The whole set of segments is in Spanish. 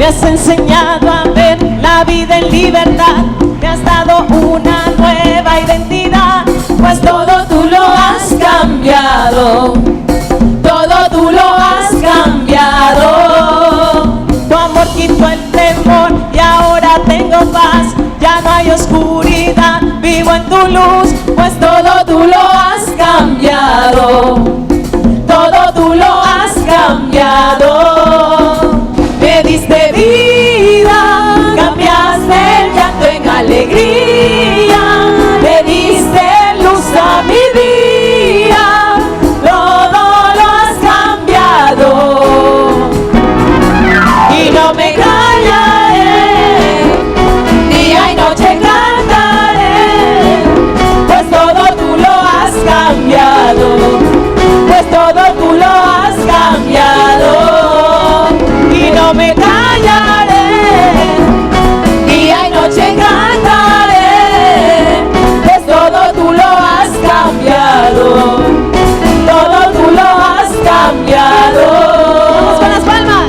me has enseñado a ver la vida en libertad, me has dado una nueva identidad, pues todo tú lo has cambiado, todo tú lo has cambiado. Tu amor quitó el temor y ahora tengo paz, ya no hay oscuridad, vivo en tu luz, pues todo tú lo has cambiado, todo tú lo has cambiado. Me diste vida, cambiaste el llanto en alegría, me diste luz a mi día, todo lo has cambiado y no me callaré, día y noche cantaré, pues todo tú lo has cambiado, pues todo tú lo has cambiado y no me callaré, día y noche cantaré, pues todo tú lo has cambiado, todo tú lo has cambiado. Vamos con las palmas.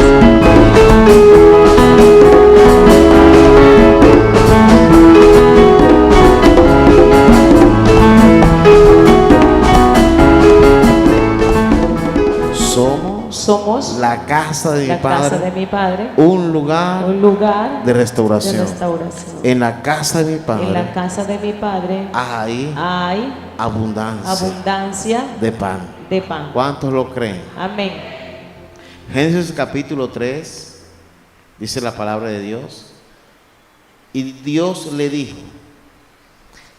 Somos la casa de la casa de mi Padre, un lugar de restauración. En la casa de mi Padre, en la casa de mi Padre hay abundancia de pan. pan. ¿Cuántos lo creen? Amén. Génesis capítulo 3 dice la palabra de Dios. Y Dios le dijo: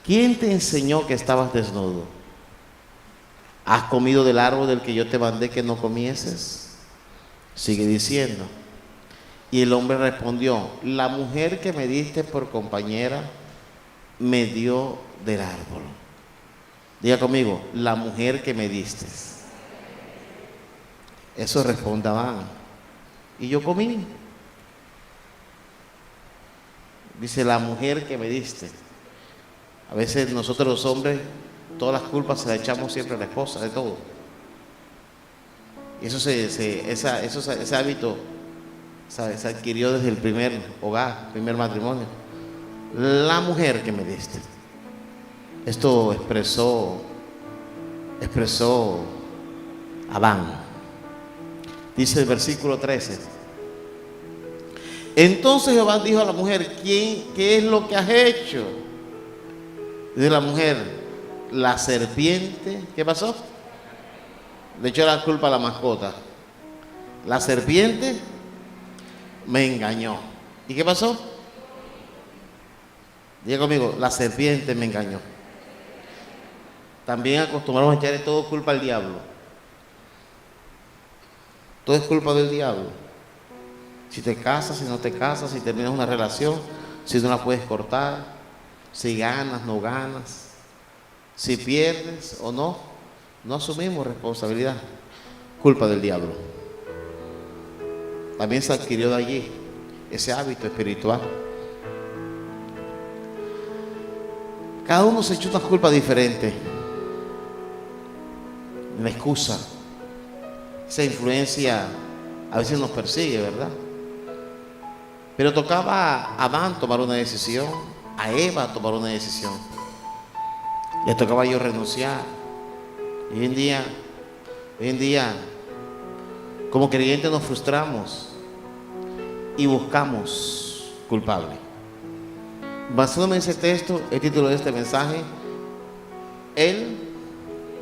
¿quién te enseñó que estabas desnudo? ¿Has comido del árbol del que yo te mandé que no comieses? Sigue diciendo. Y el hombre respondió: la mujer que me diste por compañera me dio del árbol. Diga conmigo: la mujer que me diste. Eso responde Adán. Y yo comí. Dice: la mujer que me diste. A veces nosotros los hombres, todas las culpas se las echamos siempre a la esposa de todo. Y ese hábito se adquirió desde el primer hogar, primer matrimonio. La mujer que me diste. Esto expresó Adán. Dice el versículo 13: entonces Jehová dijo a la mujer: ¿qué es lo que has hecho? Dice la mujer: la serpiente. ¿Qué pasó? Le echó la culpa a la mascota. La serpiente me engañó. ¿Y qué pasó? Diga conmigo: la serpiente me engañó. También acostumbramos a echarle todo culpa al diablo. Todo es culpa del diablo. Si te casas, si no te casas, si terminas una relación, si no la puedes cortar, si ganas, no ganas, si pierdes o no asumimos responsabilidad. Culpa del diablo. También se adquirió de allí ese hábito espiritual. Cada uno se echa una culpa diferente. Una excusa. Esa influencia a veces nos persigue, ¿verdad? Pero tocaba a Adán tomar una decisión, a Eva tomar una decisión. Le tocaba a ellos renunciar. Hoy en día, como creyentes nos frustramos y buscamos culpable. Basándome en ese texto, el título de este mensaje: él,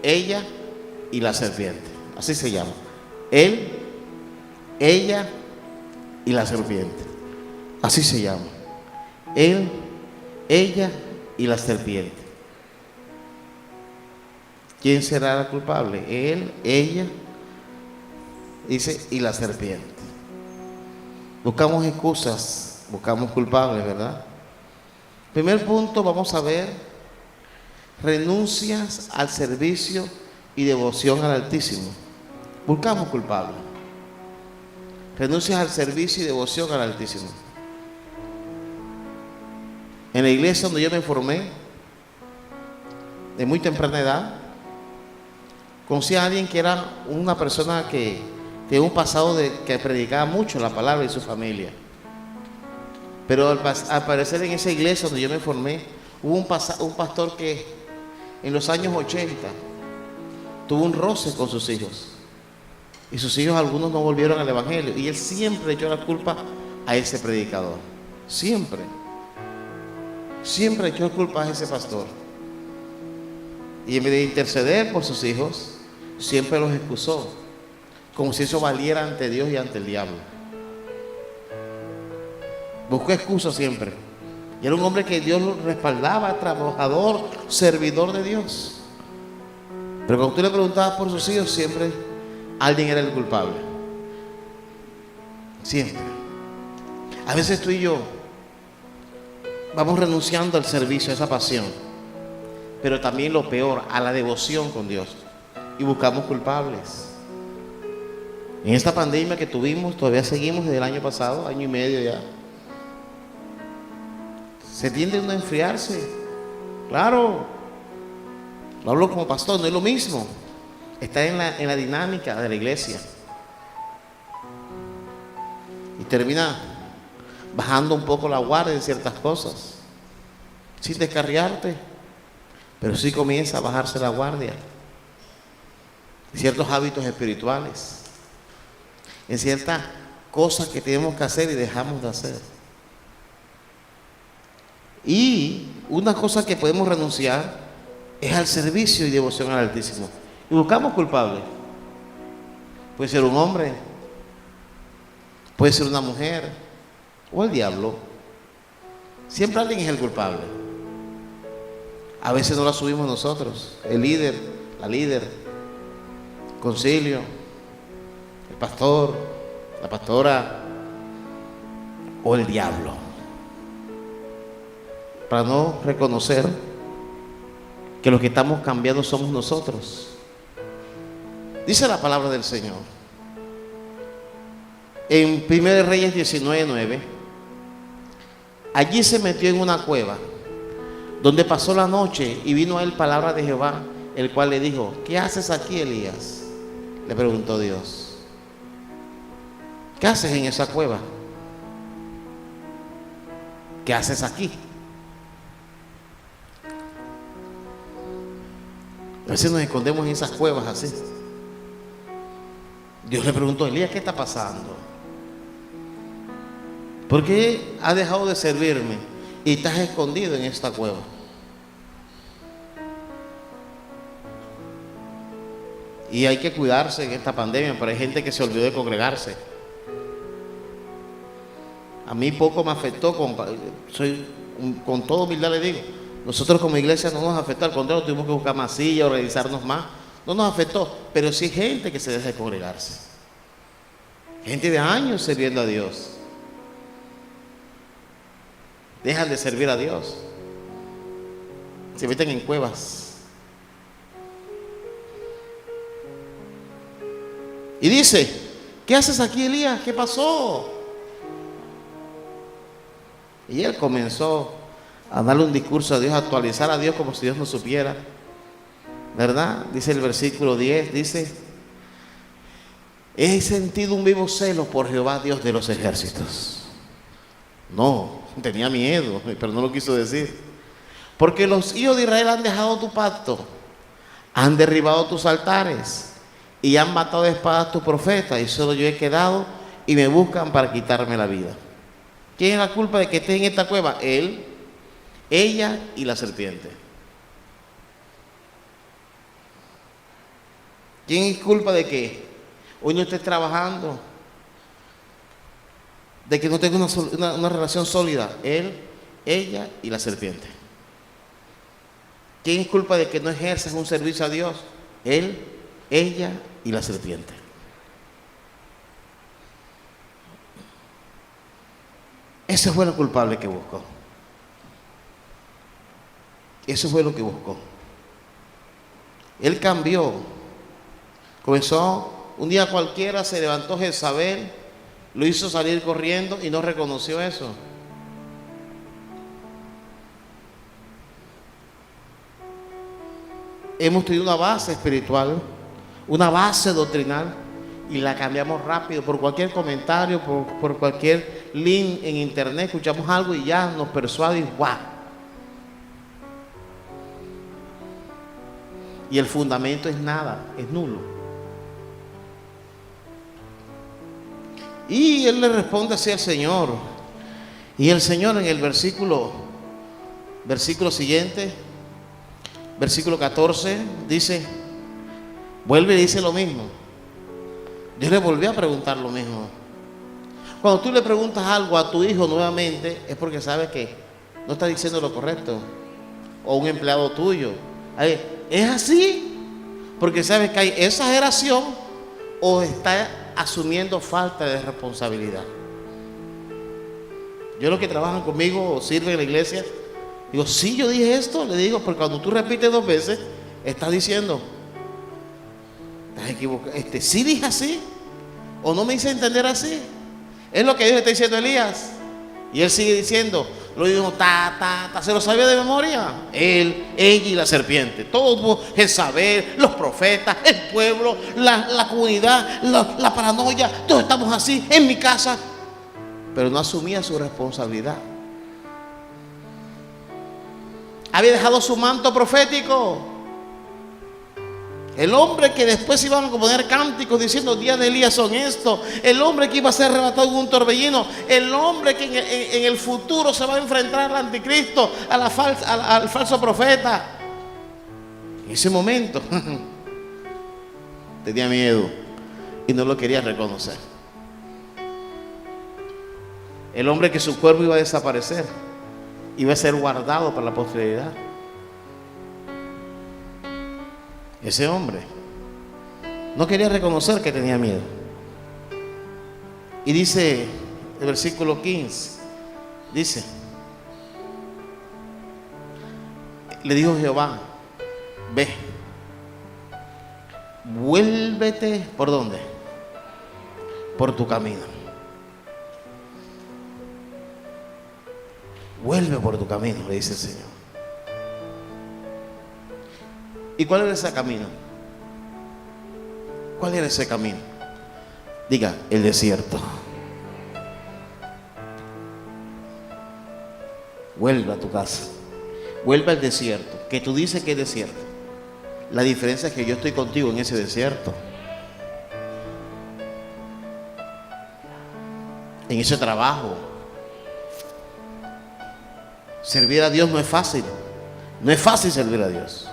ella y la serpiente. Así se llama. Él, ella y la serpiente. Así se llama. Él, ella y la serpiente. ¿Quién será la culpable? Él, ella, dice, y la serpiente. Buscamos excusas, buscamos culpables, ¿verdad? Primer punto, vamos a ver: renuncias al servicio y devoción al Altísimo. Buscamos culpables. Renuncias al servicio y devoción al Altísimo. En la iglesia donde yo me formé, de muy temprana edad, conocí a alguien que era una persona que tenía un pasado que predicaba mucho la palabra y su familia. Pero al parecer en esa iglesia donde yo me formé, hubo un pastor que en los años 80 tuvo un roce con sus hijos. Y sus hijos algunos no volvieron al evangelio. Y él siempre echó la culpa a ese predicador. Siempre. Siempre echó la culpa a ese pastor. Y en vez de interceder por sus hijos, siempre los excusó. Como si eso valiera ante Dios y ante el diablo. Buscó excusas siempre. Y era un hombre que Dios lo respaldaba, trabajador, servidor de Dios. Pero cuando tú le preguntabas por sus hijos, siempre alguien era el culpable. Siempre. A veces tú y yo vamos renunciando al servicio, a esa pasión, pero también lo peor, a la devoción con Dios, y buscamos culpables. En esta pandemia que tuvimos, todavía seguimos desde el año pasado, año y medio ya, se tiende uno a enfriarse. Claro, lo hablo como pastor, no es lo mismo. Está en la dinámica de la iglesia. Y termina bajando un poco la guardia en ciertas cosas, sin descarriarte, pero sí comienza a bajarse la guardia. Ciertos hábitos espirituales, en ciertas cosas que tenemos que hacer y dejamos de hacer. Y una cosa que podemos renunciar es al servicio y devoción al Altísimo. Y buscamos culpables. Puede ser un hombre, puede ser una mujer o el diablo. Siempre alguien es el culpable. A veces no la subimos nosotros, el líder, la líder, el concilio, el pastor, la pastora o el diablo. Para no reconocer que los que estamos cambiando somos nosotros. Dice la palabra del Señor en 1 Reyes 19:9: allí se metió en una cueva donde pasó la noche, y vino a él palabra de Jehová, el cual le dijo: ¿qué haces aquí, Elías? Le preguntó Dios. ¿Qué haces en esa cueva? ¿Qué haces aquí? A veces nos escondemos en esas cuevas así. Dios le preguntó a Elías: ¿qué está pasando? ¿Por qué has dejado de servirme y estás escondido en esta cueva? Y hay que cuidarse en esta pandemia, pero hay gente que se olvidó de congregarse. A mí poco me afectó, con toda humildad le digo. Nosotros como iglesia no nos afectó, al contrario, tuvimos que buscar más sillas, organizarnos más. No nos afectó, pero sí hay gente que se deja de congregarse. Gente de años sirviendo a Dios. Dejan de servir a Dios. Se meten en cuevas. Y dice: ¿qué haces aquí, Elías? ¿Qué pasó? Y él comenzó a darle un discurso a Dios, a actualizar a Dios como si Dios no supiera, ¿verdad? Dice el versículo 10, dice: he sentido un vivo celo por Jehová, Dios de los ejércitos. No, tenía miedo, pero no lo quiso decir. Porque los hijos de Israel han dejado tu pacto, han derribado tus altares y han matado de espada a tus profetas, y solo yo he quedado y me buscan para quitarme la vida. ¿Quién es la culpa de que estés en esta cueva? Él, ella y la serpiente. ¿Quién es culpa de que hoy no estés trabajando? De que no tengas una relación sólida. Él, ella y la serpiente. ¿Quién es culpa de que no ejerzas un servicio a Dios? Él, ella y la serpiente. Ese fue el culpable que buscó. Eso fue lo que buscó. Él cambió. Comenzó un día cualquiera, se levantó Jezabel, lo hizo salir corriendo y no reconoció eso. Hemos tenido una base espiritual, una base doctrinal, y la cambiamos rápido por cualquier comentario, por cualquier link en internet, escuchamos algo y ya nos persuade y ¡guau! Y el fundamento es nada, es nulo. Y él le responde así al Señor. Y el Señor en el versículo siguiente, versículo 14, dice, vuelve y dice lo mismo. Yo le volví a preguntar lo mismo. Cuando tú le preguntas algo a tu hijo nuevamente, es porque sabes que no está diciendo lo correcto. O un empleado tuyo. ¿Es así? Porque sabes que hay exageración o está asumiendo falta de responsabilidad. Yo, los que trabajan conmigo o sirven en la iglesia, digo, sí, yo dije esto. Le digo, porque cuando tú repites 2 veces, estás diciendo, estás equivocado. Sí dije así, o no me hice entender así. Es lo que Dios está diciendo a Elías. Y él sigue diciendo, lo dijo, se lo sabía de memoria. Él, ella y la serpiente. Todo Jezabel, los profetas, el pueblo, la comunidad, la paranoia. Todos estamos así en mi casa. Pero no asumía su responsabilidad. Había dejado su manto profético. El hombre que después iban a poner cánticos diciendo días de Elías son estos. El hombre que iba a ser arrebatado en un torbellino. El hombre que en el futuro se va a enfrentar al anticristo, al falso profeta. En ese momento tenía miedo y no lo quería reconocer. El hombre que su cuerpo iba a desaparecer, iba a ser guardado para la posteridad. Ese hombre no quería reconocer que tenía miedo. Y dice el versículo 15, dice, le dijo Jehová, ve, vuélvete, ¿por dónde? Por tu camino. Vuelve por tu camino, le dice el Señor. ¿Y cuál era ese camino? ¿Cuál era ese camino? Diga, el desierto. Vuelve a tu casa. Vuelve al desierto. Que tú dices que es desierto. La diferencia es que yo estoy contigo en ese desierto. En ese trabajo. Servir a Dios no es fácil. No es fácil servir a Dios.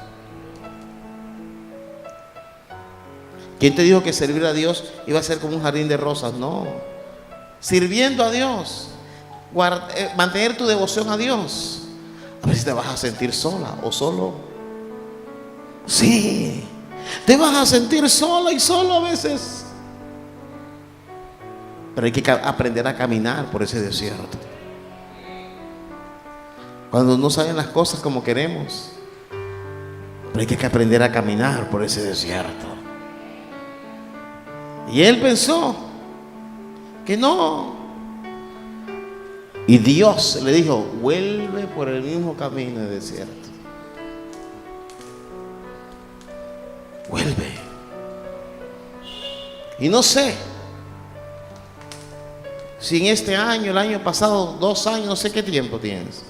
¿Quién te dijo que servir a Dios iba a ser como un jardín de rosas? No. Sirviendo a Dios, mantener tu devoción a Dios. A veces te vas a sentir sola o solo. Sí, te vas a sentir sola y solo a veces. Pero hay que aprender a caminar por ese desierto. Cuando no salen las cosas como queremos, pero hay que aprender a caminar por ese desierto. Y él pensó que no. Y Dios le dijo, vuelve por el mismo camino del desierto. Vuelve. Y no sé si en este año, el año pasado, 2 años, no sé qué tiempo tienes,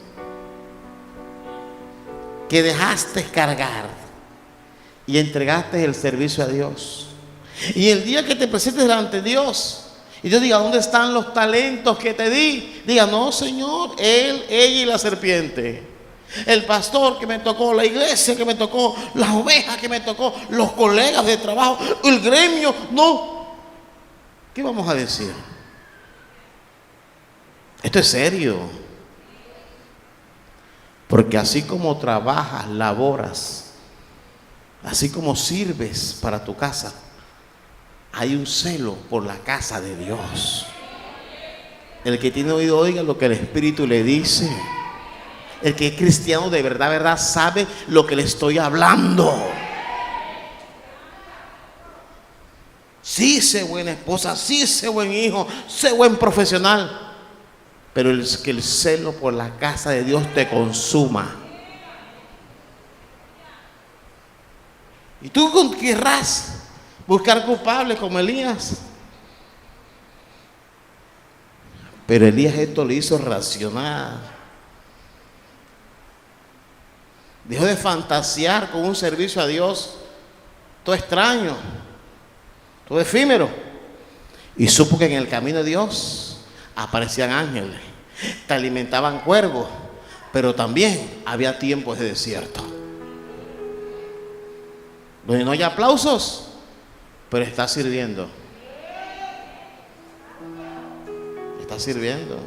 que dejaste cargar y entregaste el servicio a Dios. Y el día que te presentes delante de Dios y Dios diga, ¿dónde están los talentos que te di? Diga, no, Señor, él, ella y la serpiente. El pastor que me tocó, la iglesia que me tocó, las ovejas que me tocó, los colegas de trabajo, el gremio. No. ¿Qué vamos a decir? Esto es serio. Porque así como trabajas, laboras, así como sirves para tu casa, hay un celo por la casa de Dios. El que tiene oído oiga lo que el Espíritu le dice. El que es cristiano de verdad, verdad, sabe lo que le estoy hablando. Sí, sé buena esposa, sí, sé buen hijo, sé buen profesional. Pero que el celo por la casa de Dios te consuma. Y tú querrás buscar culpables como Elías. Pero Elías esto le hizo reaccionar. Dejó de fantasear con un servicio a Dios todo extraño, todo efímero. Y supo que en el camino de Dios aparecían ángeles, te alimentaban cuervos, pero también había tiempos de desierto, donde no hay aplausos, pero está sirviendo. Está sirviendo.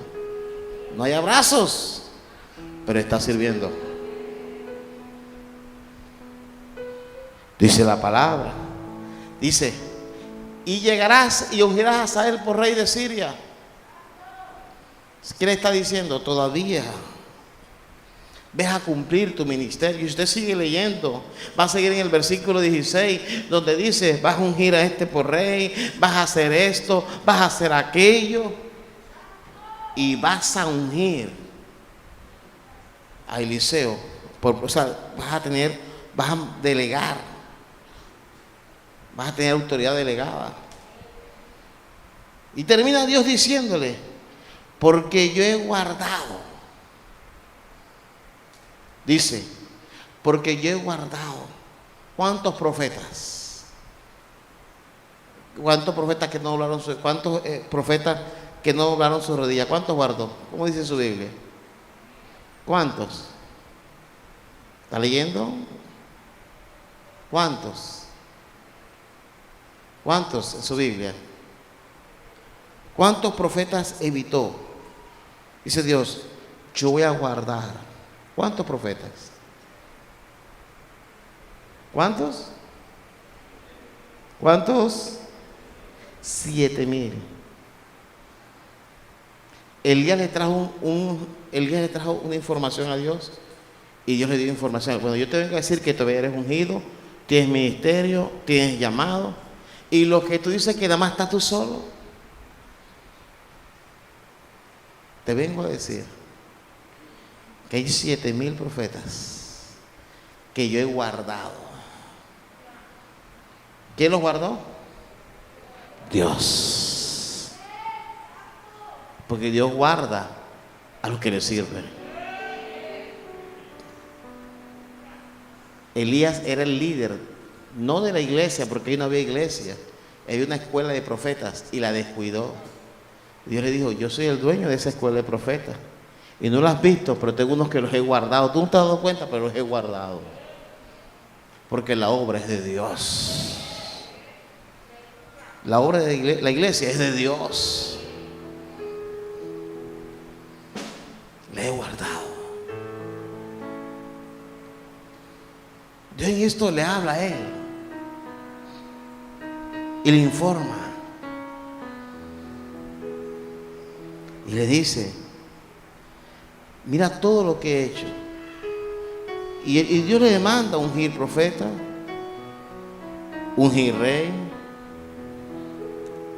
No hay abrazos, pero está sirviendo. Dice la palabra. Dice, y llegarás y ungirás a Hazael por rey de Siria. ¿Qué le está diciendo? Todavía ves a cumplir tu ministerio. Y usted sigue leyendo, va a seguir en el versículo 16, donde dice, vas a ungir a este por rey, vas a hacer esto, vas a hacer aquello, y vas a ungir a Eliseo. O sea, vas a delegar, vas a tener autoridad delegada. Y termina Dios diciéndole, porque yo he guardado. Dice, porque yo he guardado. ¿Cuántos profetas? ¿Cuántos profetas que no doblaron cuántos profetas que no doblaron sus rodillas? ¿Cuántos guardó? ¿Cómo dice su Biblia? ¿Cuántos? ¿Está leyendo? ¿Cuántos? ¿Cuántos en su Biblia? ¿Cuántos profetas evitó? Dice Dios, yo voy a guardar. ¿Cuántos profetas? ¿Cuántos? ¿Cuántos? 7,000. Elías le trajo una información a Dios, y Dios le dio información. Bueno, yo te vengo a decir que todavía eres ungido, tienes ministerio, tienes llamado, y lo que tú dices que nada más estás tú solo, te vengo a decir que hay 7,000 profetas que yo he guardado. ¿Quién los guardó? Dios. Porque Dios guarda a los que le sirven. Elías era el líder, no de la iglesia, porque ahí no había iglesia, había una escuela de profetas, y la descuidó. Dios le dijo, yo soy el dueño de esa escuela de profetas, y no lo has visto, pero tengo unos que los he guardado. Tú no te has dado cuenta, pero los he guardado, porque la obra es de Dios. La obra de la iglesia es de Dios. Le he guardado. Dios en esto le habla a él y le informa y le dice, mira todo lo que he hecho. Y Dios le demanda ungir profeta, ungir rey,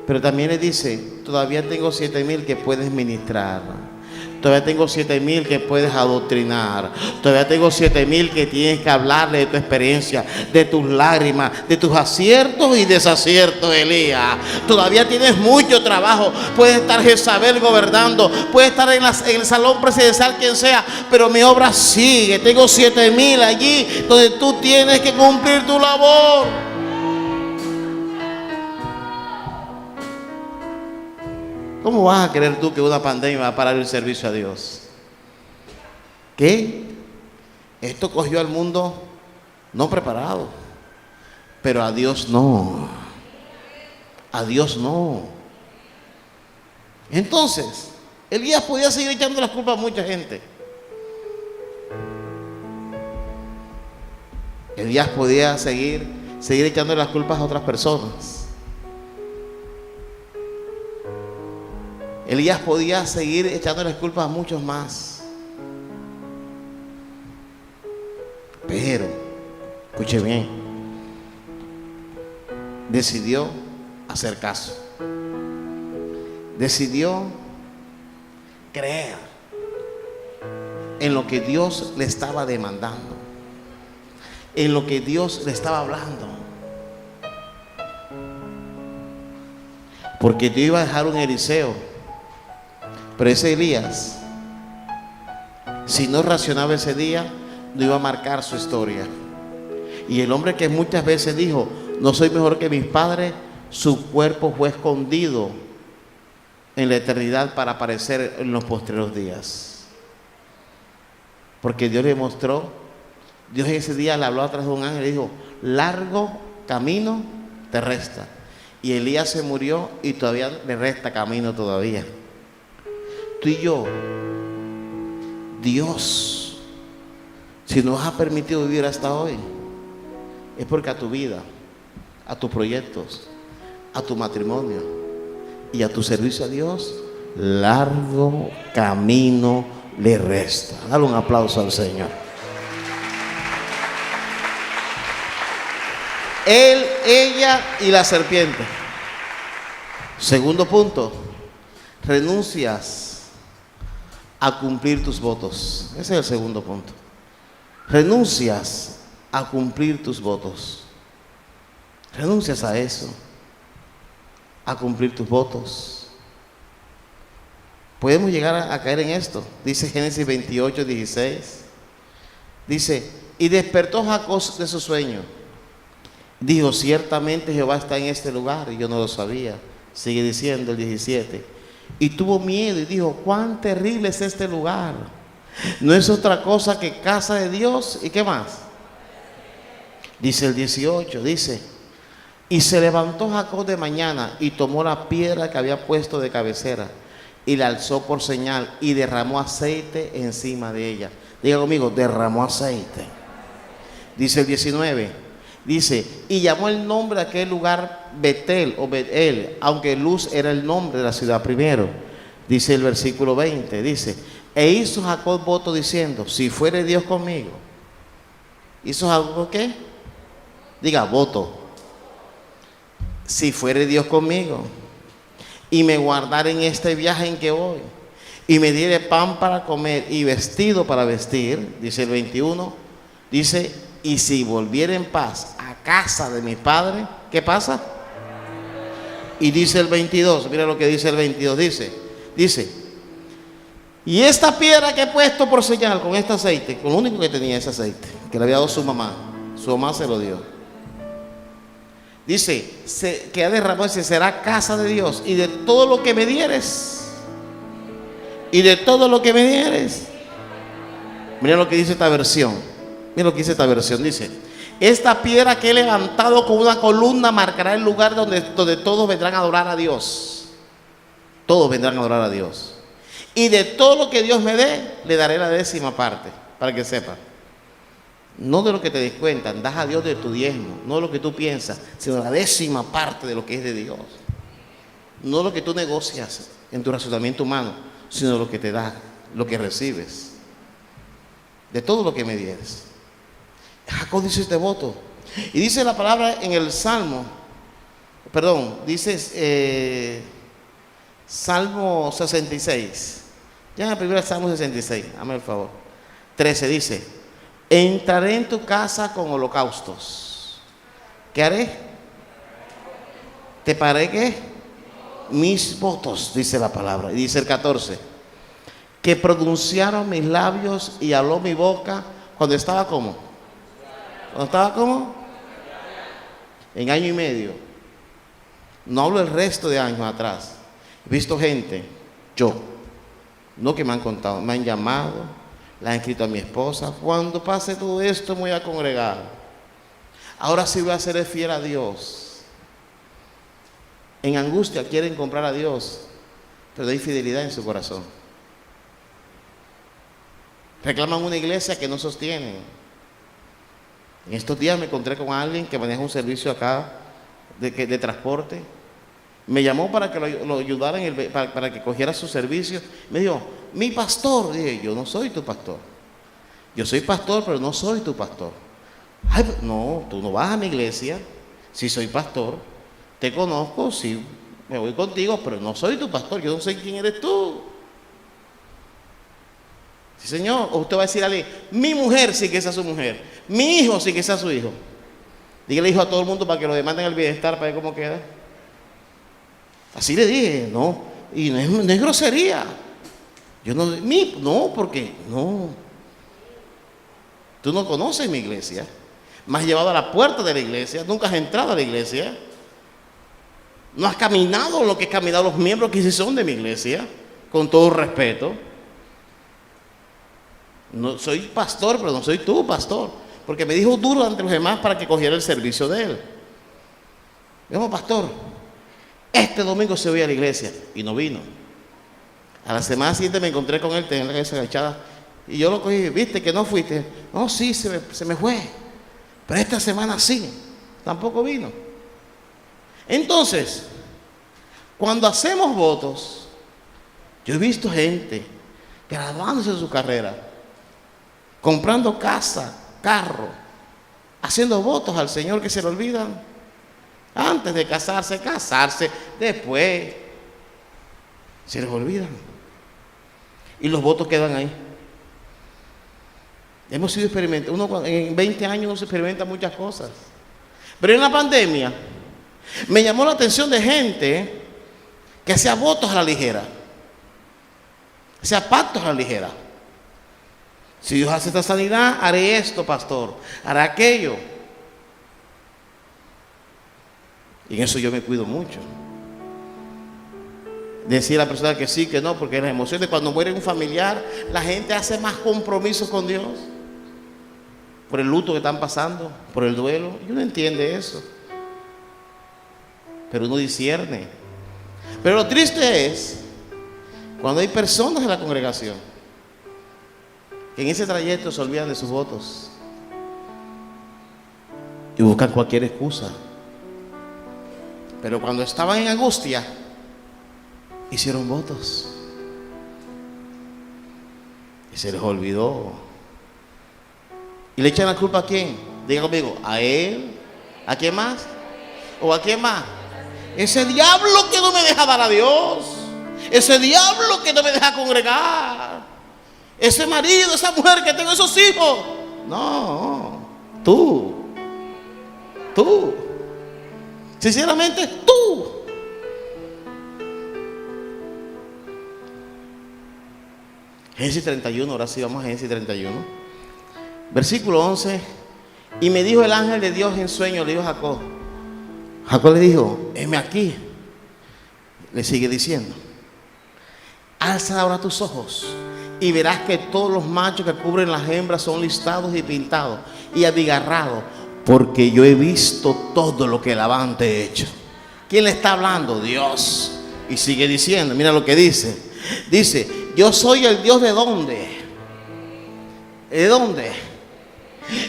pero también le dice, todavía tengo 7,000 que puedes ministrar, todavía tengo 7,000 que puedes adoctrinar, todavía tengo 7,000 que tienes que hablarle de tu experiencia, de tus lágrimas, de tus aciertos y desaciertos, Elías. Todavía tienes mucho trabajo. Puedes estar Jezabel gobernando, puedes estar en el salón presidencial, quien sea, pero mi obra sigue. Tengo 7,000 allí donde tú tienes que cumplir tu labor. ¿Cómo vas a creer tú que una pandemia va a parar el servicio a Dios? ¿Qué? Esto cogió al mundo no preparado, pero a Dios no. A Dios no. Entonces, Elías podía seguir echando las culpas a mucha gente. Elías podía seguir echando las culpas a otras personas. Elías podía seguir echando las culpas a muchos más. Pero, escuche bien, decidió hacer caso. Decidió creer en lo que Dios le estaba demandando, en lo que Dios le estaba hablando. Porque Dios iba a dejar un Eliseo Pero ese Elías, si no reaccionaba ese día, no iba a marcar su historia. Y el hombre que muchas veces dijo, no soy mejor que mis padres, su cuerpo fue escondido en la eternidad para aparecer en los postreros días. Porque Dios le mostró, Dios ese día le habló a través de un ángel y dijo, largo camino te resta. Y Elías se murió y todavía le resta camino todavía. Tú y yo, Dios, si nos ha permitido vivir hasta hoy, es porque a tu vida, a tus proyectos, a tu matrimonio y a tu servicio a Dios, largo camino le resta. Dale un aplauso al Señor. Él, ella y la serpiente. Segundo punto, renuncias a cumplir tus votos. Ese es el segundo punto. Renuncias a cumplir tus votos. Renuncias a eso, a cumplir tus votos. Podemos llegar a caer en esto. Dice Génesis 28, 16. Dice, y despertó Jacob de su sueño. Dijo, ciertamente Jehová está en este lugar, y yo no lo sabía. Sigue diciendo el 17. Y tuvo miedo y dijo, cuán terrible es este lugar. No es otra cosa que casa de Dios. ¿Y qué más? Dice el 18, dice, y se levantó Jacob de mañana y tomó la piedra que había puesto de cabecera y la alzó por señal y derramó aceite encima de ella. Diga conmigo, derramó aceite. Dice el 19, dice, y llamó el nombre de aquel lugar Betel o Betel, aunque Luz era el nombre de la ciudad primero. Dice el versículo 20, dice, e hizo Jacob voto diciendo, si fuere Dios conmigo. ¿Hizo Jacob qué? Diga, voto. Si fuere Dios conmigo y me guardare en este viaje en que voy y me diere pan para comer y vestido para vestir, dice el 21, dice, y si volviera en paz a casa de mi padre, ¿qué pasa? Y dice el 22, mira lo que dice el 22, dice, y esta piedra que he puesto por señal con este aceite, con lo único que tenía ese aceite, que le había dado su mamá se lo dio. Dice, que ha derramado, dice, será casa de Dios, y de todo lo que me dieres, mira lo que dice esta versión, dice, esta piedra que he levantado con una columna marcará el lugar donde todos vendrán a adorar a Dios, y de todo lo que Dios me dé, le daré la 10ª parte, para que sepa. No de lo que te descuentan, das a Dios de tu diezmo, no de lo que tú piensas, sino la 10ª parte de lo que es de Dios. No lo que tú negocias en tu razonamiento humano, sino lo que te da, lo que recibes. De todo lo que me dieres. Jacob dice este voto. Y dice la palabra en el Salmo, dice Salmo 66. Ya en el primer Salmo 66, hazme el favor. 13 dice, entraré en tu casa con holocaustos. ¿Qué haré? ¿Te paré qué? Mis votos, dice la palabra. Y dice el 14, que pronunciaron mis labios y habló mi boca cuando estaba como. En año y medio. No hablo el resto de años atrás. He visto gente, no que me han contado, me han llamado, le han escrito a mi esposa, cuando pase todo esto me voy a congregar. Ahora sí voy a ser fiel a Dios. En angustia quieren comprar a Dios, pero hay infidelidad en su corazón. Reclaman una iglesia que no sostienen. En estos días me encontré con alguien que maneja un servicio acá de transporte. Me llamó para que lo ayudara para que cogiera su servicio. Me dijo, mi pastor. Dije, yo no soy tu pastor. Yo soy pastor, pero no soy tu pastor. Ay, no, tú no vas a mi iglesia. Si soy pastor, te conozco, sí, me voy contigo, pero no soy tu pastor. Yo no sé quién eres tú. Sí, señor. O usted va a decir a alguien, mi mujer sí que sea su mujer, mi hijo sí que sea su hijo. Dígale hijo a todo el mundo para que lo demanden al bienestar, para ver cómo queda. Así le dije, no, y no es grosería. Yo no, porque no. Tú no conoces mi iglesia. Me has llevado a la puerta de la iglesia. Nunca has entrado a la iglesia. No has caminado lo que he caminado los miembros que sí son de mi iglesia. Con todo respeto. No soy pastor, pero no soy tu pastor. Porque me dijo duro ante los demás para que cogiera el servicio de él. Dijo, pastor, este domingo se voy a la iglesia. Y no vino. A la semana siguiente me encontré con él, tenía la cabeza agachada. Y yo lo cogí, ¿viste que no fuiste? No, sí, se me fue. Pero esta semana sí. Tampoco vino. Entonces, cuando hacemos votos, yo he visto gente graduándose de su carrera, comprando casa, carro, haciendo votos al Señor que se le olvidan antes de casarse, después se les olvidan y los votos quedan ahí. Hemos sido experimentados. Uno en 20 años uno se experimenta muchas cosas, pero en la pandemia me llamó la atención de gente que hacía votos a la ligera, hacía pactos a la ligera. Si Dios hace esta sanidad, haré esto, pastor, haré aquello. Y en eso yo me cuido mucho. Decir a la persona que sí, que no, porque las emociones, cuando muere un familiar, la gente hace más compromisos con Dios. Por el luto que están pasando, por el duelo. Y uno entiende eso. Pero uno discierne. Pero lo triste es cuando hay personas en la congregación que en ese trayecto se olvidan de sus votos y buscan cualquier excusa. Pero cuando estaban en angustia, hicieron votos y se les olvidó. ¿Y le echan la culpa a quién? Diga conmigo, ¿a él? ¿A quién más? ¿O a quién más? Ese diablo que no me deja dar a Dios. Ese diablo que no me deja congregar. Ese marido, esa mujer que tengo, esos hijos. No, tú. Sinceramente, tú. Génesis 31, ahora sí vamos a Génesis 31. Versículo 11. Y me dijo el ángel de Dios en sueño, le dijo a Jacob. Jacob le dijo, heme aquí. Le sigue diciendo, alza ahora tus ojos y verás que todos los machos que cubren las hembras son listados y pintados y abigarrados, porque yo he visto todo lo que Labán te ha hecho. ¿Quién le está hablando? Dios. Y sigue diciendo, mira lo que dice. Dice, yo soy el Dios de dónde. ¿De dónde?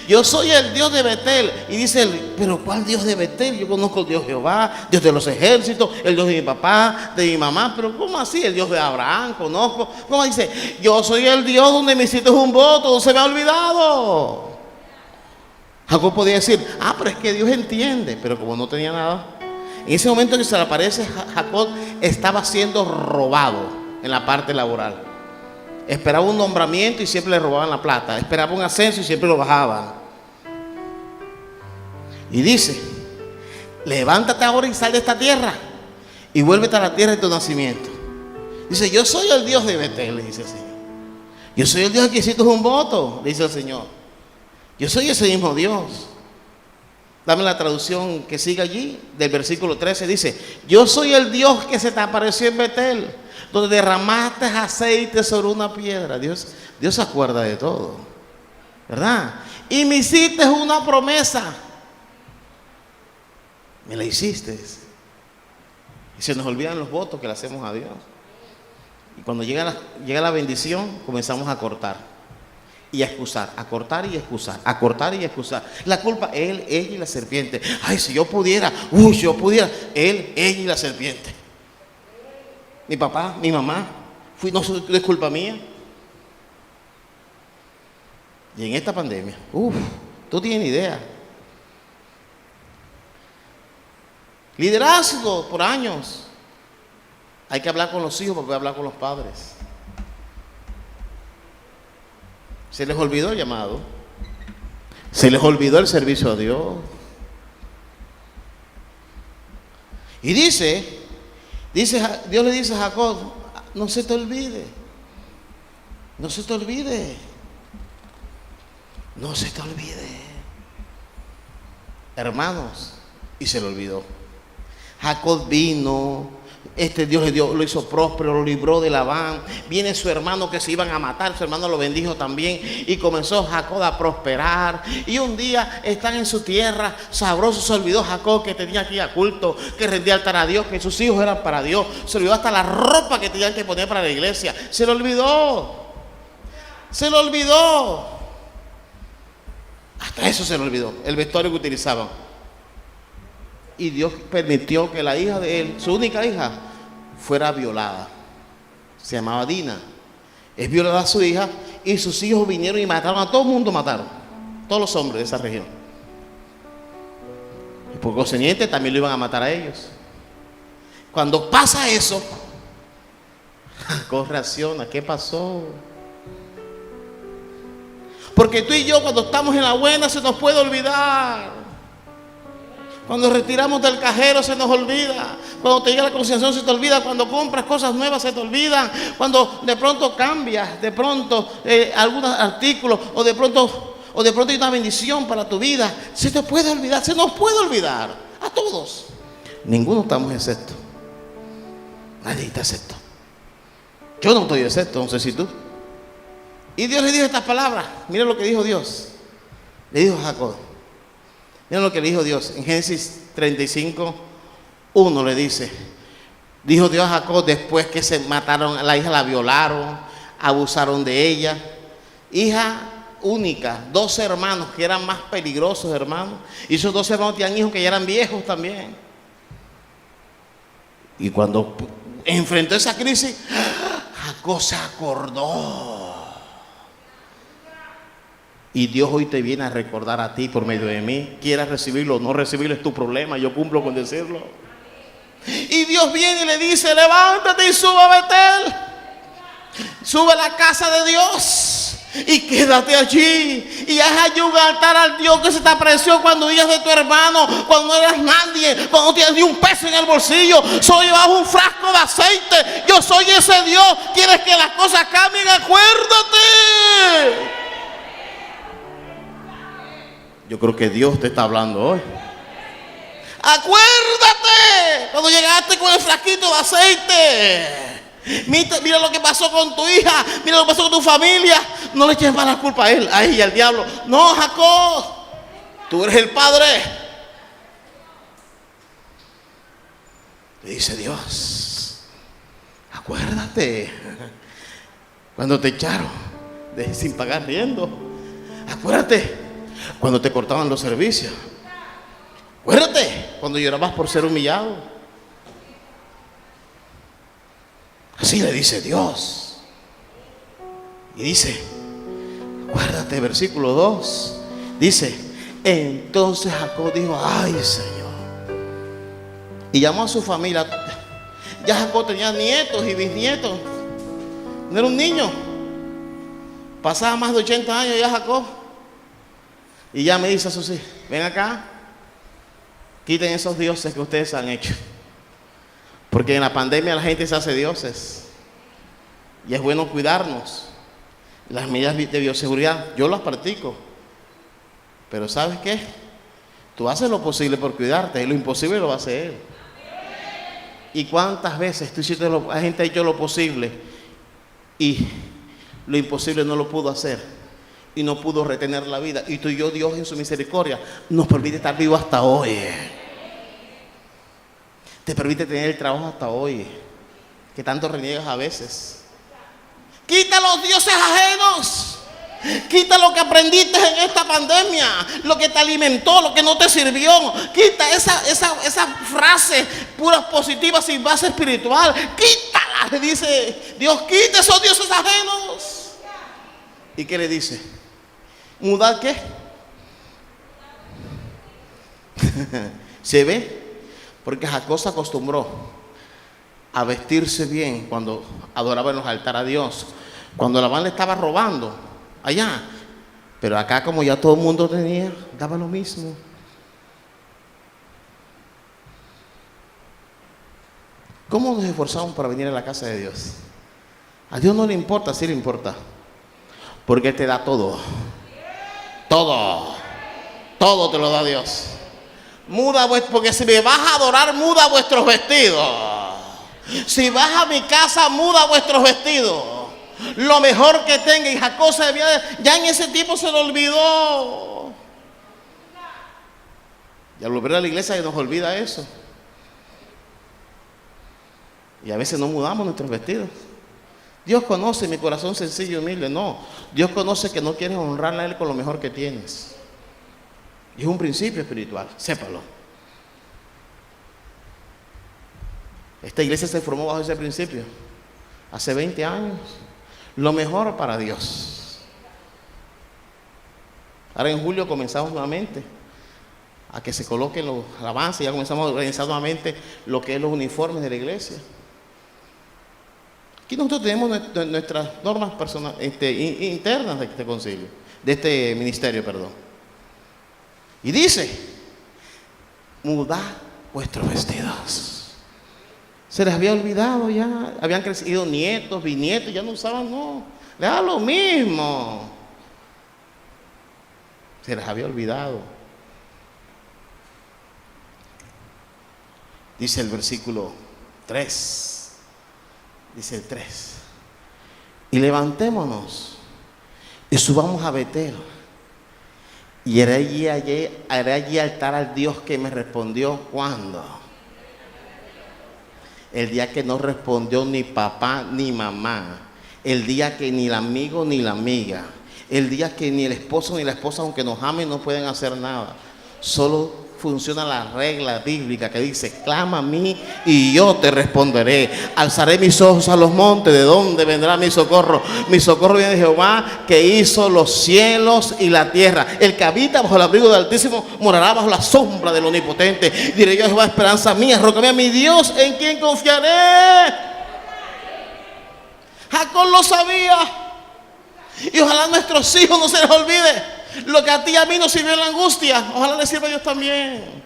Yo soy el Dios de Betel. Y dice él, pero ¿cuál Dios de Betel? Yo conozco el Dios Jehová, Dios de los ejércitos, el Dios de mi papá, de mi mamá. Pero ¿cómo así? El Dios de Abraham, conozco. ¿Cómo dice? Yo soy el Dios donde me hiciste un voto, no se me ha olvidado. Jacob podía decir, pero es que Dios entiende. Pero como no tenía nada, en ese momento que se le aparece, Jacob estaba siendo robado en la parte laboral. Esperaba un nombramiento y siempre le robaban la plata. Esperaba un ascenso y siempre lo bajaban. Y dice, levántate ahora y sal de esta tierra y vuélvete a la tierra de tu nacimiento. Dice, yo soy el Dios de Betel, le dice el Señor. Yo soy el Dios que hiciste un voto, le dice el Señor. Yo soy ese mismo Dios. Dame la traducción que sigue allí, del versículo 13, dice, yo soy el Dios que se te apareció en Betel, donde derramaste aceite sobre una piedra. Dios se acuerda de todo, ¿verdad? Y me hiciste una promesa. Me la hiciste. Y se nos olvidan los votos que le hacemos a Dios. Y cuando llega la bendición, comenzamos a cortar y a excusar, a cortar y a excusar, a cortar y a excusar. La culpa, él, ella y la serpiente. Ay, si yo pudiera, yo pudiera. Él, ella y la serpiente. Mi papá, mi mamá, no es culpa mía. Y en esta pandemia, tú tienes idea. Liderazgo por años. Hay que hablar con los hijos porque voy a hablar con los padres. Se les olvidó el llamado. Se les olvidó el servicio a Dios. Y Dios le dice a Jacob, no se te olvide. No se te olvide. No se te olvide. Hermanos, y se le olvidó. Jacob vino, Dios le dio, lo hizo próspero, lo libró de Labán. Viene su hermano que se iban a matar, su hermano lo bendijo también y comenzó Jacob a prosperar. Y un día están en su tierra, sabroso, se olvidó Jacob que tenía aquí a culto, que rendía altar a Dios, que sus hijos eran para Dios. Se olvidó hasta la ropa que tenían que poner para la iglesia. Se le olvidó. Se le olvidó. Hasta eso se le olvidó, el vestuario que utilizaban. Y Dios permitió que la hija de él, su única hija, fuera violada. Se llamaba Dina. Es violada a su hija y sus hijos vinieron y mataron a todo el mundo, mataron. Todos los hombres de esa región. Y por consiguiente también lo iban a matar a ellos. Cuando pasa eso, Jacob reacciona. ¿Qué pasó? Porque tú y yo cuando estamos en la buena se nos puede olvidar. Cuando retiramos del cajero se nos olvida. Cuando te llega la conciliación se te olvida. Cuando compras cosas nuevas se te olvidan. Cuando de pronto cambias, de pronto algunos artículos o de pronto hay una bendición para tu vida, se te puede olvidar, se nos puede olvidar. A todos. Ninguno estamos excepto. Nadie está excepto. Yo no estoy excepto, no sé si tú. Y Dios le dijo estas palabras. Mira lo que dijo Dios. Le dijo a Jacob. Mira lo que le dijo Dios. En Génesis 35:1 le dice. Dijo Dios a Jacob después que se mataron a la hija, la violaron, abusaron de ella. Hija única, 12 hermanos que eran más peligrosos, hermanos. Y esos 12 hermanos tenían hijos que ya eran viejos también. Y cuando enfrentó esa crisis, Jacob se acordó. Y Dios hoy te viene a recordar a ti por medio de mí. Quieras recibirlo o no recibirlo es tu problema. Yo cumplo con decirlo. Y Dios viene y le dice: levántate y sube a Betel. Sube a la casa de Dios y quédate allí. Y haz allí un altar al Dios que se te apareció cuando ibas de tu hermano, cuando no eras nadie, cuando no tienes ni un peso en el bolsillo. Soy bajo un frasco de aceite. Yo soy ese Dios. ¿Quieres que las cosas cambien? Acuérdate. Yo creo que Dios te está hablando hoy. Acuérdate cuando llegaste con el frasquito de aceite. Mira lo que pasó con tu hija. Mira lo que pasó con tu familia. No le eches más la culpa a él, a ella, al diablo. No, Jacob, tú eres el padre. Le dice Dios: acuérdate cuando te echaron sin pagar riendo. Acuérdate cuando te cortaban los servicios. Acuérdate cuando llorabas por ser humillado. Así le dice Dios. Y dice, acuérdate, versículo 2. Dice: entonces Jacob dijo: ay, Señor. Y llamó a su familia. Ya Jacob tenía nietos y bisnietos. No era un niño. Pasaba más de 80 años ya Jacob. Y ya me dice a sus hijos: ven acá, quiten esos dioses que ustedes han hecho. Porque en la pandemia la gente se hace dioses. Y es bueno cuidarnos. Las medidas de bioseguridad, yo las practico. Pero ¿sabes qué? Tú haces lo posible por cuidarte y lo imposible lo hace Él. ¿Y cuántas veces la gente ha hecho lo posible y lo imposible no lo pudo hacer? Y no pudo retener la vida. Y tú y yo, Dios en su misericordia, nos permite estar vivos hasta hoy. Te permite tener el trabajo hasta hoy, que tanto reniegas a veces. Quita los dioses ajenos. Quita lo que aprendiste en esta pandemia, lo que te alimentó, lo que no te sirvió. Quita esa frase puras positivas sin base espiritual. Quítala, le dice Dios. Quita esos dioses ajenos. ¿Y qué le dice? ¿Mudar qué? ¿Se ve? Porque Jacob se acostumbró a vestirse bien cuando adoraba en los altares a Dios. Cuando Labán le estaba robando allá. Pero acá, como ya todo el mundo tenía, daba lo mismo. ¿Cómo nos esforzamos para venir a la casa de Dios? A Dios no le importa, sí le importa. Porque Él te da todo. Todo. Todo te lo da Dios. Porque si me vas a adorar, muda vuestros vestidos. Si vas a mi casa, muda vuestros vestidos. Lo mejor que tenga. Y Jacob ya en ese tiempo se lo olvidó. Y al volver a la iglesia se nos olvida eso. Y a veces no mudamos nuestros vestidos. Dios conoce mi corazón sencillo y humilde. No, Dios conoce que no quieres honrarle a Él con lo mejor que tienes. Y es un principio espiritual, sépalo. Esta iglesia se formó bajo ese principio hace 20 años. Lo mejor para Dios. Ahora en julio comenzamos nuevamente a que se coloquen los alabanzas. Ya comenzamos a organizar nuevamente lo que es los uniformes de la iglesia. Aquí nosotros tenemos nuestras normas internas de este concilio, de este ministerio, perdón. Y dice: mudad vuestros vestidos. Se les había olvidado ya, habían crecido nietos, bisnietos, ya no usaban, no, le da lo mismo. Se les había olvidado. Dice el versículo 3. Dice el 3. Y levantémonos y subamos a Betel. Y haré allí altar al Dios que me respondió. ¿Cuándo? El día que no respondió ni papá ni mamá. El día que ni el amigo ni la amiga. El día que ni el esposo ni la esposa, aunque nos amen, no pueden hacer nada. Solo funciona la regla bíblica que dice: clama a mí y yo te responderé. Alzaré mis ojos a los montes, ¿de dónde vendrá mi socorro? Mi socorro viene de Jehová, que hizo los cielos y la tierra. El que habita bajo el abrigo del Altísimo morará bajo la sombra del Omnipotente. Diré yo a Jehová: esperanza mía, roca mía, mi Dios, en quien confiaré. Jacob lo sabía. Y ojalá a nuestros hijos no se les olvide. Lo que a ti y a mí nos sirvió en la angustia, ojalá le sirva a Dios también.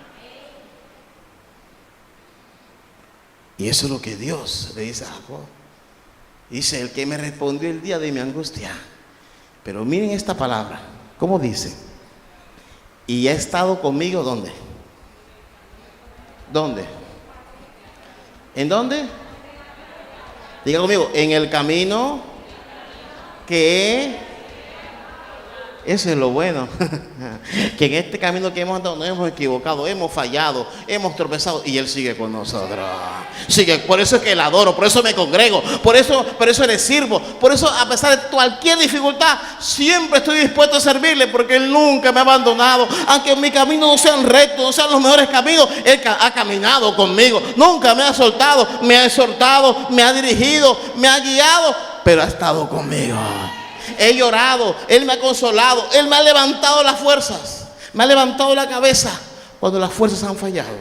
Y eso es lo que Dios le dice a Jacob. Dice: el que me respondió el día de mi angustia. Pero miren esta palabra, ¿cómo dice? Y ha estado conmigo, ¿dónde? ¿Dónde? ¿En dónde? Diga conmigo: en el camino que... Eso es lo bueno. Que en este camino que hemos andado nos hemos equivocado, hemos fallado, hemos tropezado, y Él sigue con nosotros. Sigue. Por eso es que le adoro, por eso me congrego, por eso le sirvo. Por eso, a pesar de cualquier dificultad, siempre estoy dispuesto a servirle, porque Él nunca me ha abandonado. Aunque mis caminos no sean rectos, no sean los mejores caminos, Él ha caminado conmigo. Nunca me ha soltado, me ha exhortado, me ha dirigido, me ha guiado, pero ha estado conmigo. He llorado, Él me ha consolado, Él me ha levantado las fuerzas, me ha levantado la cabeza cuando las fuerzas han fallado.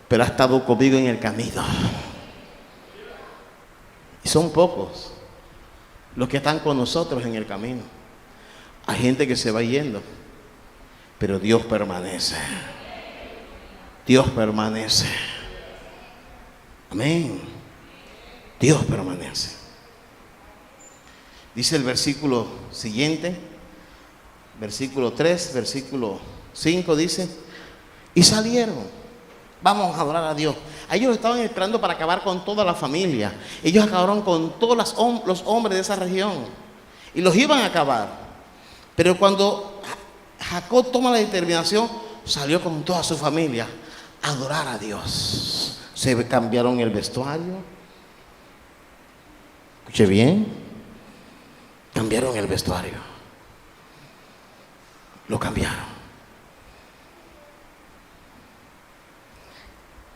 Pero ha estado conmigo en el camino. Y son pocos los que están con nosotros en el camino. Hay gente que se va yendo, pero Dios permanece. Dios permanece. Amén. Dios permanece. Dice el versículo siguiente, versículo 3, versículo 5, dice: y salieron. Vamos a adorar a Dios. A ellos estaban esperando para acabar con toda la familia. Ellos acabaron con todos los hombres de esa región y los iban a acabar. Pero cuando Jacob toma la determinación, salió con toda su familia a adorar a Dios. Se cambiaron el vestuario. Escuche bien. Cambiaron el vestuario. Lo cambiaron.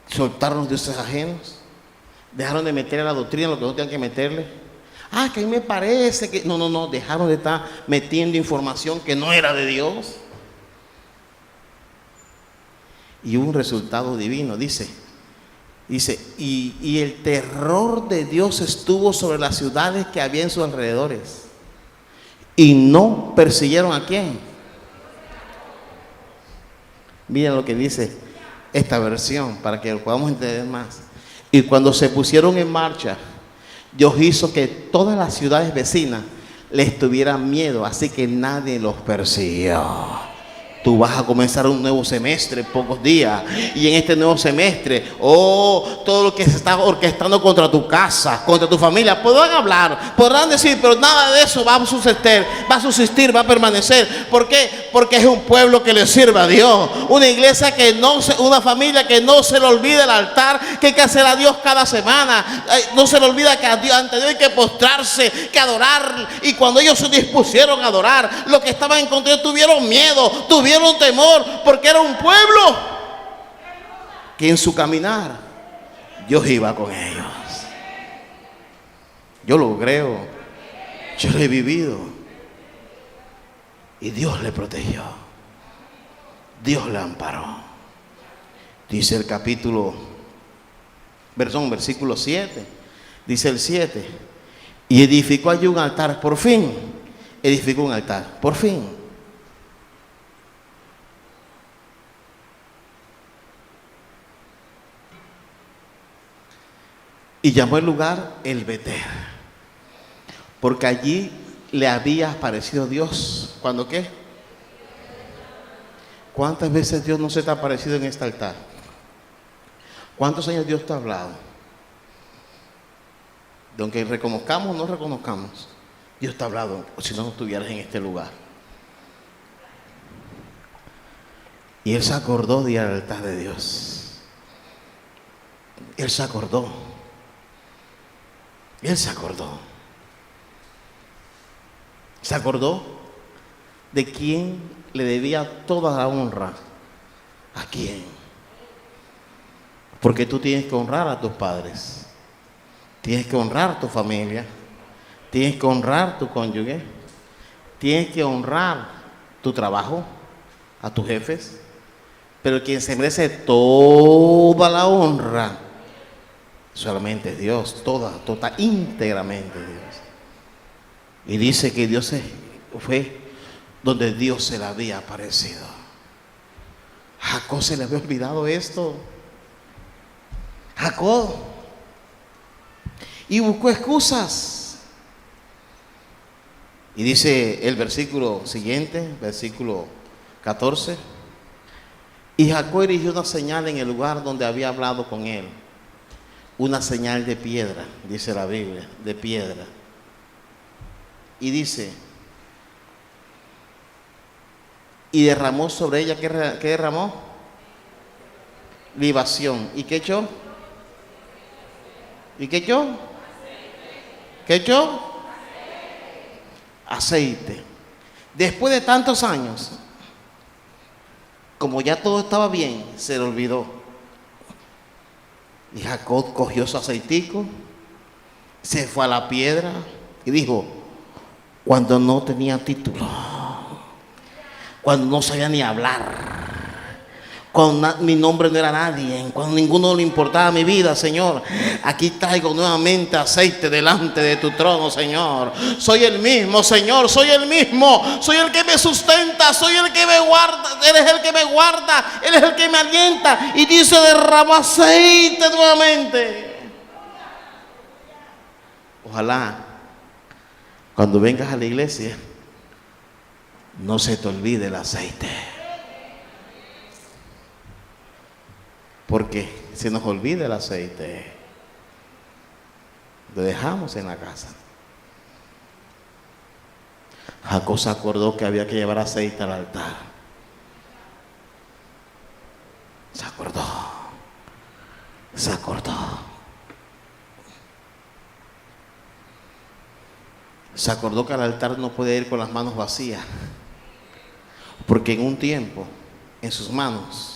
Soltaron los dioses ajenos. Dejaron de meterle a la doctrina lo que no tenían que meterle. Que a mí me parece que... No. Dejaron de estar metiendo información que no era de Dios. Y hubo un resultado divino. Dice, y el terror de Dios estuvo sobre las ciudades que había en sus alrededores. Y no persiguieron ¿a quién? Miren lo que dice esta versión para que lo podamos entender más. Y cuando se pusieron en marcha, Dios hizo que todas las ciudades vecinas les tuvieran miedo, así que nadie los persiguió. Tú vas a comenzar un nuevo semestre en pocos días. Y en este nuevo semestre, todo lo que se está orquestando contra tu casa, contra tu familia, podrán hablar, podrán decir, pero nada de eso va a subsistir, va a permanecer. ¿Por qué? Porque es un pueblo que le sirve a Dios. Una iglesia una familia que no se le olvida el altar que hay que hacer a Dios cada semana. No se le olvida que ante Dios hay que postrarse, que adorar. Y cuando ellos se dispusieron a adorar, los que estaban en contra tuvieron miedo, tuvieron temor, porque era un pueblo que en su caminar Dios iba con ellos. Yo lo creo, yo lo he vivido, y Dios le protegió, Dios le amparó. Dice el versículo 7, dice el 7, y edificó allí un altar. Por fin edificó un altar, por fin. Y llamó el lugar El Betel, porque allí le había aparecido Dios. ¿Cuándo qué? ¿Cuántas veces Dios no se te ha aparecido en este altar? ¿Cuántos años Dios te ha hablado? De aunque reconozcamos o no reconozcamos, Dios te ha hablado, o si no estuvieras en este lugar. Y Él se acordó de ir al altar de Dios. Él se acordó. Él se acordó. Se acordó de quién le debía toda la honra. ¿A quién? Porque tú tienes que honrar a tus padres. Tienes que honrar a tu familia. Tienes que honrar a tu cónyuge. Tienes que honrar tu trabajo, a tus jefes. Pero quien se merece toda la honra solamente Dios, toda, íntegramente Dios. Y dice que Dios fue donde Dios se le había aparecido. Jacob se le había olvidado esto. Jacob. Y buscó excusas. Y dice el versículo siguiente, versículo 14. Y Jacob erigió una señal en el lugar donde había hablado con él. Una señal de piedra, dice la Biblia, de piedra. Y dice, y derramó sobre ella, ¿qué derramó? Libación. ¿Y qué echó? ¿Y qué echó? ¿Qué echó? Aceite. Después de tantos años, como ya todo estaba bien, se le olvidó. Y Jacob cogió su aceitico, se fue a la piedra y dijo, cuando no tenía título, cuando no sabía ni hablar, cuando mi nombre no era nadie, cuando ninguno le importaba mi vida, Señor, aquí traigo nuevamente aceite delante de tu trono, Señor. Soy el mismo, Señor, soy el mismo, soy el que me sustenta, soy el que me guarda, eres el que me guarda, eres el que me alienta. Y dice, derramó aceite nuevamente. Ojalá cuando vengas a la iglesia no se te olvide el aceite. Porque se nos olvida el aceite, lo dejamos en la casa. Jacob se acordó que había que llevar aceite al altar. Se acordó. Se acordó que al altar no puede ir con las manos vacías, porque en un tiempo, en sus manos,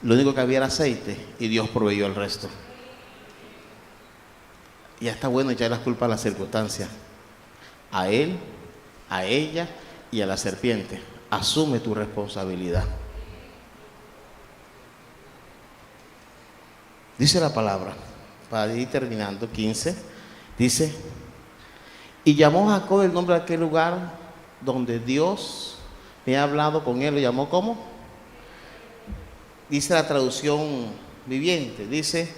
lo único que había era aceite y Dios proveyó el resto. Ya está bueno echar las culpas a las circunstancias, a él, a ella y a la serpiente. Asume tu responsabilidad. Dice la palabra, para ir terminando, 15, dice, y llamó Jacob el nombre de aquel lugar donde Dios me ha hablado con él. ¿Lo llamó cómo? Dice la traducción viviente, dice,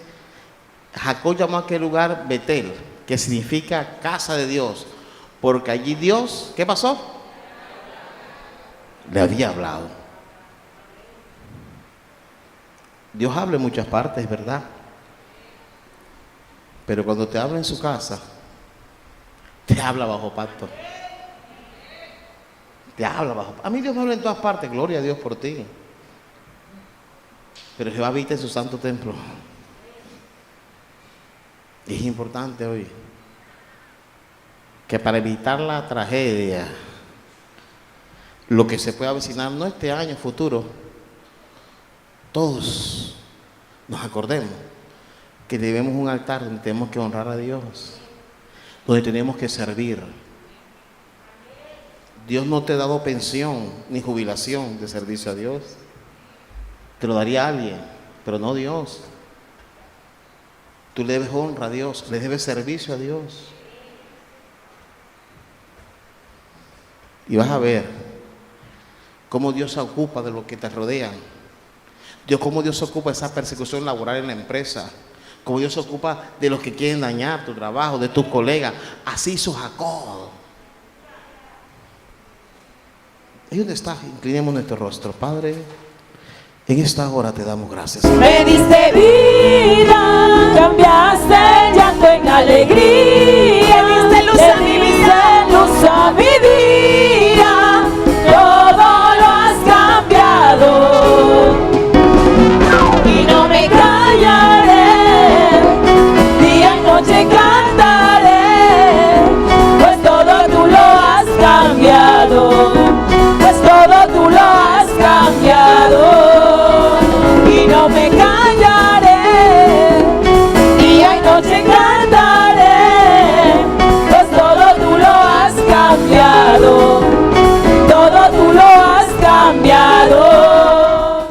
Jacob llamó a aquel lugar Betel, que significa casa de Dios, porque allí Dios, ¿qué pasó? Le había hablado. Dios habla en muchas partes, ¿verdad? Pero cuando te habla en su casa, te habla bajo pacto. Te habla bajo pacto. A mí Dios me habla en todas partes, gloria a Dios por ti. Pero Jehová habita en su santo templo. Y es importante hoy que para evitar la tragedia, lo que se puede avecinar, no este año, futuro, todos nos acordemos que debemos un altar donde tenemos que honrar a Dios, donde tenemos que servir. Dios no te ha dado pensión ni jubilación de servicio a Dios. Te lo daría alguien, pero no Dios. Tú le debes honra a Dios, le debes servicio a Dios. Y vas a ver cómo Dios se ocupa de lo que te rodean. Cómo Dios se ocupa de esa persecución laboral en la empresa. Cómo Dios se ocupa de los que quieren dañar tu trabajo, de tus colegas. Así hizo Jacob. Ahí donde está, inclinemos nuestro rostro. Padre, en esta hora te damos gracias. Me diste vida, cambiaste el llanto en alegría.